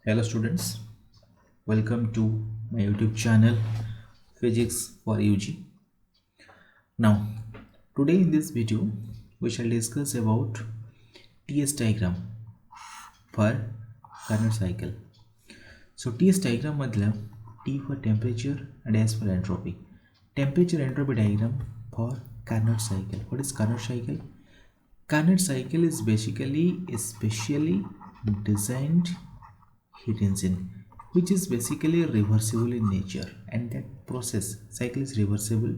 Hello students, welcome to my YouTube channel Physics for UG. Now, today in this video, we shall discuss about TS diagram for Carnot cycle. So TS diagram मतलब T for temperature and S for entropy. Temperature entropy diagram for Carnot cycle. What is Carnot cycle? Carnot cycle is basically a specially designed heat engine which is basically reversible in nature, and that process cycle is reversible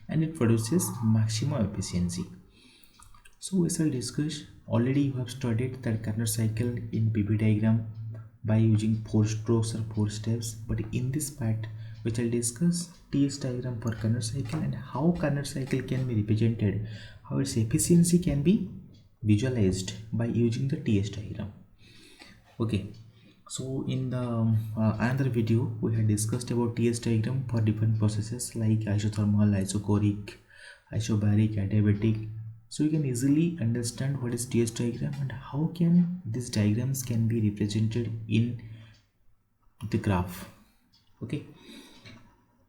and it produces maximum efficiency. So we shall discuss, already you have studied that Carnot cycle in PV diagram by using 4 strokes or 4 steps, but in this part we shall discuss TS diagram for Carnot cycle and how Carnot cycle can be represented, how its efficiency can be visualized by using the TS diagram. Okay, so in the another video we had discussed about TS diagram for different processes like isothermal, isochoric, isobaric, adiabatic. So you can easily understand what is TS diagram and how can these diagrams can be represented in the graph. Okay,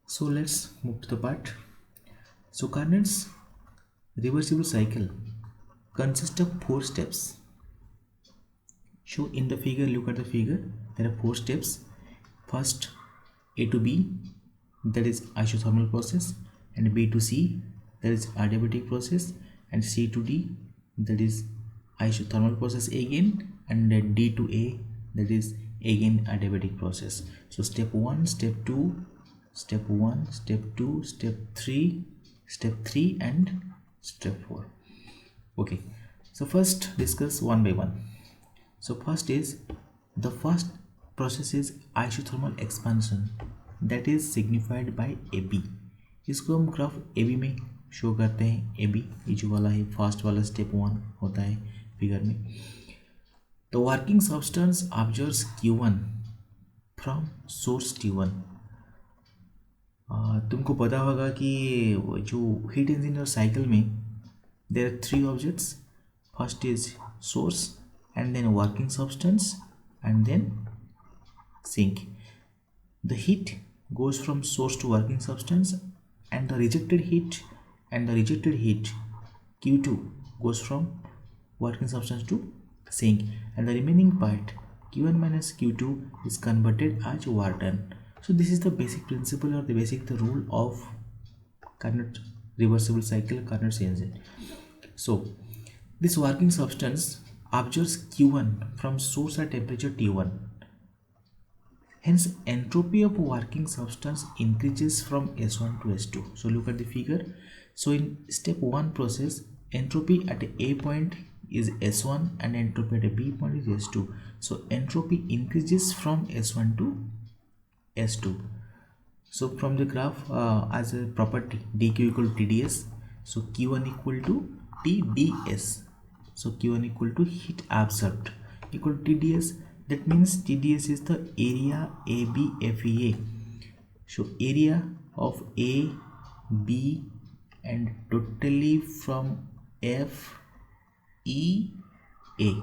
so let's move to the part. So Carnot's reversible cycle consists of 4 steps. So in the figure, look at the figure, there are 4 steps. First, A to B, that is isothermal process, and B to C, that is adiabatic process, and C to D, that is isothermal process again, and then D to A, that is again adiabatic process. So step 1, step 2, step 1, step 2, step 3, and step 4. Okay, so first discuss one by one. So the first process is isothermal expansion, that is signified by AB. इसको हम graph AB में show करते हैं. AB ये जो वाला है first वाला स्टेप 1 होता है फिगर में. The working substance absorbs Q1 from source T1. तुमको पता होगा कि जो हीट इंजन और साइकिल में there are 3 objects. First is source, and then working substance, and then sink. The heat goes from source to working substance, and the rejected heat Q2 goes from working substance to sink, and the remaining part Q1 minus Q2 is converted as work done. So this is the basic principle or the rule of Carnot reversible cycle, Carnot engine. So this working substance absorbs Q1 from source at temperature T1. Hence, entropy of working substance increases from S1 to S2. So look at the figure. So in step 1 process, entropy at A point is S1 and entropy at a B point is S2. So entropy increases from S1 to S2. So from the graph as a property dq equal to TdS, so Q1 equal to TdS. So Q1 equal to heat absorbed equal to TdS. That means TdS is the area ABFEA. So area of A, B and totally from F, E, A.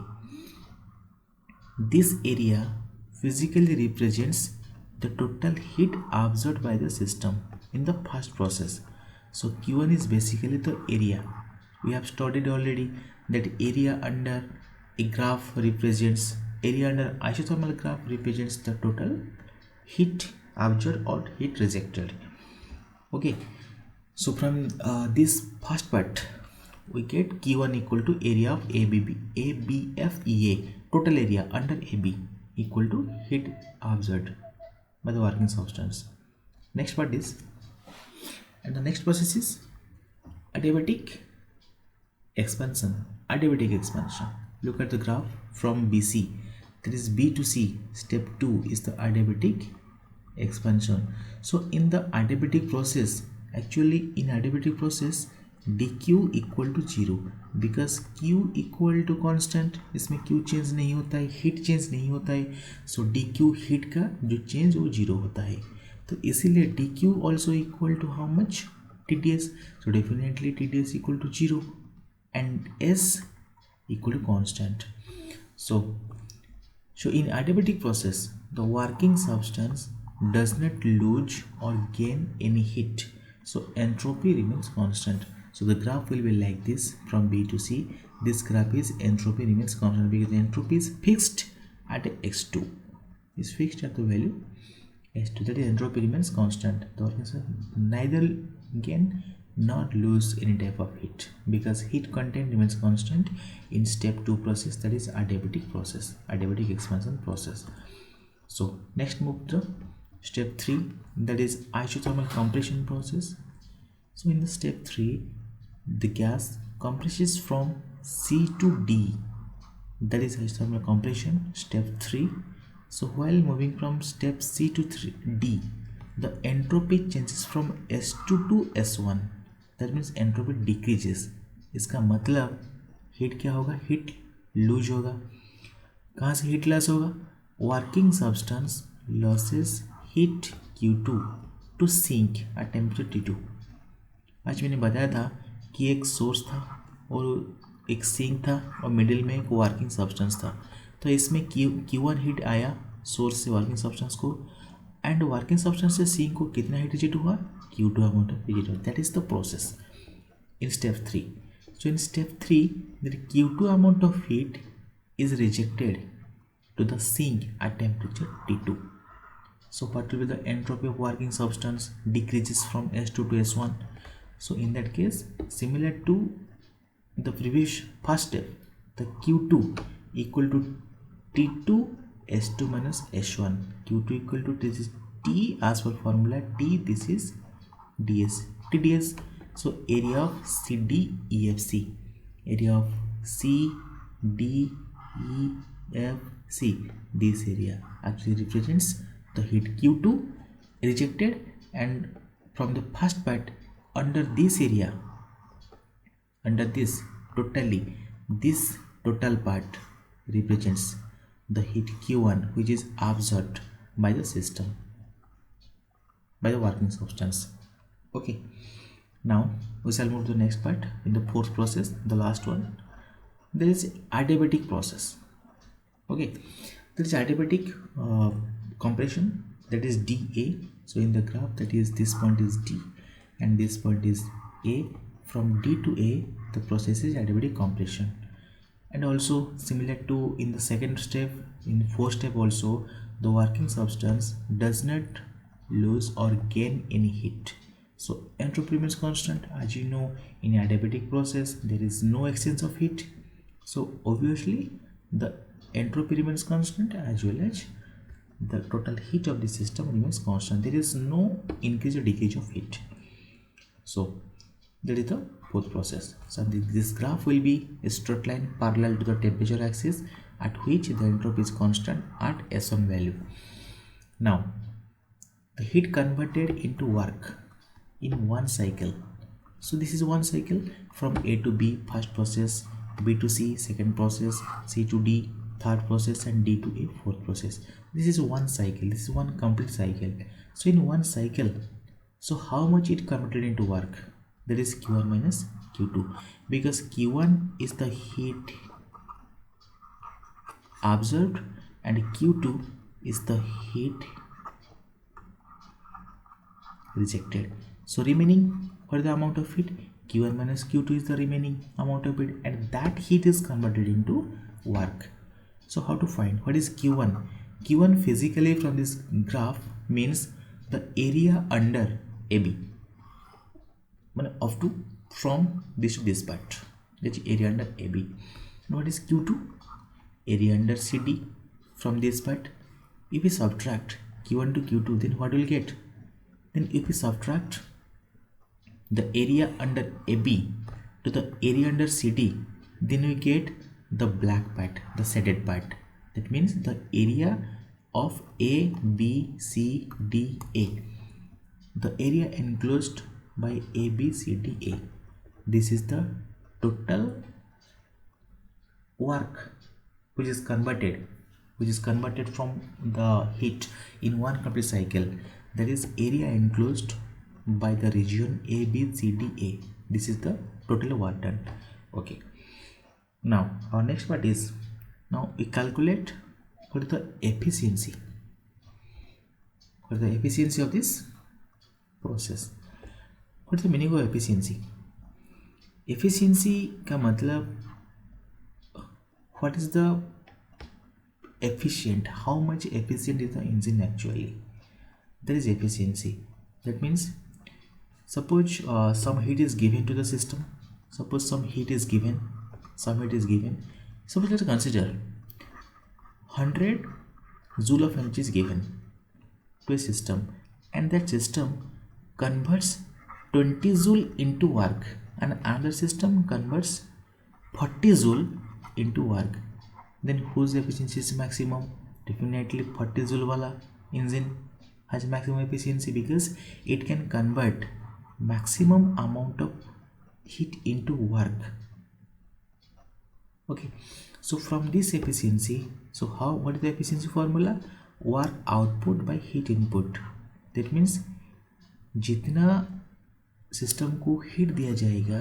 This area physically represents the total heat absorbed by the system in the first process. So Q1 is basically the area. We have studied already that area under a graph represents, area under isothermal graph represents the total heat absorbed or heat rejected. Okay, so from this first part we get Q1 equal to area of ABFEA, total area under AB equal to heat absorbed by the working substance. Next part is, and the next process is adiabatic expansion. Adiabatic expansion. Look at the graph from BC. That is B to C. Step 2 is the adiabatic expansion. So in the adiabatic process, actually in adiabatic process dq equal to 0 because q equal to constant, इसमें q change नहीं होता है, heat change नहीं होता है. सो dq heat का जो change वो 0 होता है. तो इसीलिए dq also equal to how much? TdS. So definitely TdS equal to 0 and S equal to constant. So So in adiabatic process, the working substance does not lose or gain any heat. So entropy remains constant. So the graph will be like this from B to C. This graph is entropy remains constant because entropy is fixed at x2. Is fixed at the value s2, that is entropy remains constant. The organism neither gain nor lose any type of heat because heat content remains constant in step 2 process, that is adiabatic process, adiabatic expansion process. So next move to step 3, that is isothermal compression process. So in the step 3, the gas compresses from C to D, that is isothermal compression, step 3. So while moving from step C to D, the entropy changes from S2 to S1, that means entropy decreases. इसका मतलब heat क्या होगा, heat loose होगा. कहाँ से heat loss होगा, working substance losses heat Q2 to sink at temperature T2. आज मैंने बताया था कि एक सोर्स था और एक सिंक था और मिडिल में एक वर्किंग सब्सटेंस था. तो इसमें Q1 हीट आया सोर्स से वर्किंग सब्सटेंस को, एंड वर्किंग सब्सटेंस से सिंक को कितना हीट रिजेक्ट हुआ, Q2 अमाउंट ऑफ रिजेक्ट हुआ. That is the process in step 3. So in step 3, the Q2 amount of heat is rejected to the sink at temperature T2. So what will be the entropy of working substance, decreases from S2 to S1. So in that case, similar to the previous first step, the Q2 equal to T2 S2 minus S1. Q2 equal to this is T as per formula T, this is ds, TDS. So area of CDEFC, area of CDEFC, this area actually represents the heat Q2 rejected, and from the first part under this area, under this totally, this total part represents the heat Q1 which is absorbed by the system, by the working substance. Okay. Now we shall move to the next part. In the fourth process, the last one, there is adiabatic process. Okay, there is adiabatic compression, that is dA. So in the graph, that is this point is D and this point is A. From D to A, the process is adiabatic compression. And also similar to in the second step, in the fourth step also, the working substance does not lose or gain any heat. So entropy remains constant. As you know, in adiabatic process there is no exchange of heat, so obviously the entropy remains constant as well as the total heat of the system remains constant. There is no increase or decrease of heat. So that is the fourth process. So this graph will be a straight line parallel to the temperature axis at which the entropy is constant at S1 value. Now the heat converted into work in one cycle. So this is one cycle from A to B, first process, B to C, second process, C to D, third process, and D to A, fourth process. This is one cycle, this is one complete cycle. So in one cycle, so how much it converted into work, that is Q1 minus Q2, because Q1 is the heat absorbed and Q2 is the heat rejected. So remaining, what is the amount of heat, Q1 minus Q2 is the remaining amount of heat, and that heat is converted into work. So how to find what is Q1? Q1 physically from this graph means the area under AB, up to from this to this part, that is area under AB. And what is Q2? Area under CD from this part. If we subtract Q1 to Q2, then what will get? Then if we subtract the area under AB to the area under CD, then we get the black part, the shaded part. That means the area of A, B, C, D, A, the area enclosed by A, B, C, D, A. This is the total work which is converted from the heat in one complete cycle. That is area enclosed by the region A, B, C, D, A. This is the total work done. Okay. Now our next part is, now we calculate what is the efficiency? What is the efficiency of this process? What is the meaning of efficiency? Efficiency का मतलब what is the efficient, how much efficient is the engine actually? That is efficiency. That means suppose some heat is given to the system. Suppose some heat is given. Suppose let's consider 100 joule of energy is given to a system, and that system converts 20 joule into work, and another system converts 40 joule into work. Then whose efficiency is maximum? Definitely 40 joule wala engine has maximum efficiency because it can convert maximum amount of heat into work. Okay, so from this efficiency, so what is the efficiency formula? Work output by heat input. That means जितना system को heat दिया जाएगा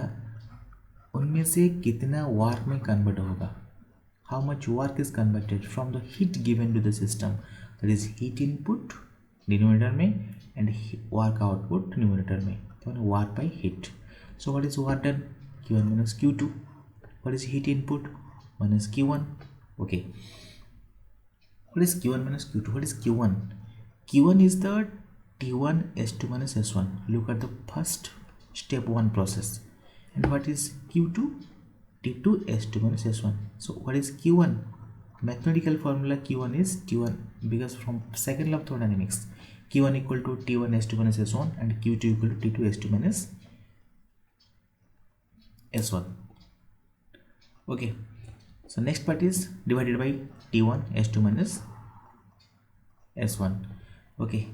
उनमें से कितना work में convert होगा. How much work is converted from the heat given to the system? That is heat input denominator में and work output numerator में. तो work by heat. So what is work done? Q1 minus Q2. What is heat input? Minus Q1. Okay. What is Q1 minus Q2? What is Q1? Q1 is the T1 S2 minus S1. Look at the first step 1 process. And what is Q2? T2 S2 minus S1. So what is Q1? Mathematical formula Q1 is T1 because from second law of thermodynamics, Q1 equal to T1 S2 minus S1 and Q2 equal to T2 S2 minus S1. Okay, so next part is divided by T1 S2 minus S1. Okay,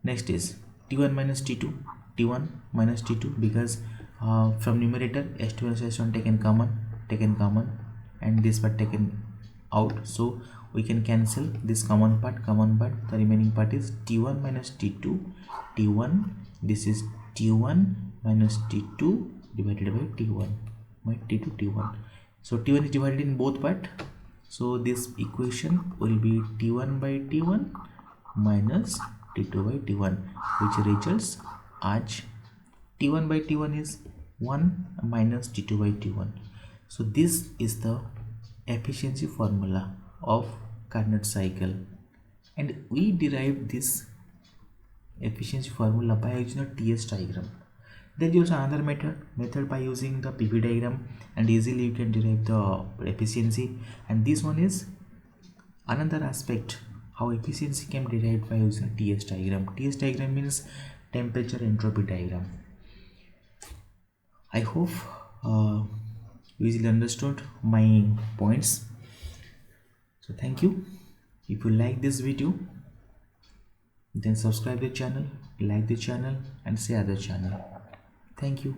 next is T1 minus T2, T1 minus T2 because from numerator S2 minus S1 taken common and this part taken out, so we can cancel this common part. The remaining part is T1 minus T2, T1, this is T1 minus T2 divided by T1 by T2 T1. So T1 is divided in both part, so this equation will be T1 by T1 minus T2 by T1, which results as T1 by T1 is 1 minus T2 by T1. So this is the efficiency formula of Carnot cycle, and we derive this efficiency formula by using a TS diagram. There is also another method by using the PV diagram, and easily you can derive the efficiency. And this one is another aspect how efficiency can be derived by using TS diagram. TS diagram means temperature entropy diagram. I hope you easily understood my points. So thank you. If you like this video, then subscribe the channel, like the channel and share the channel. Thank you.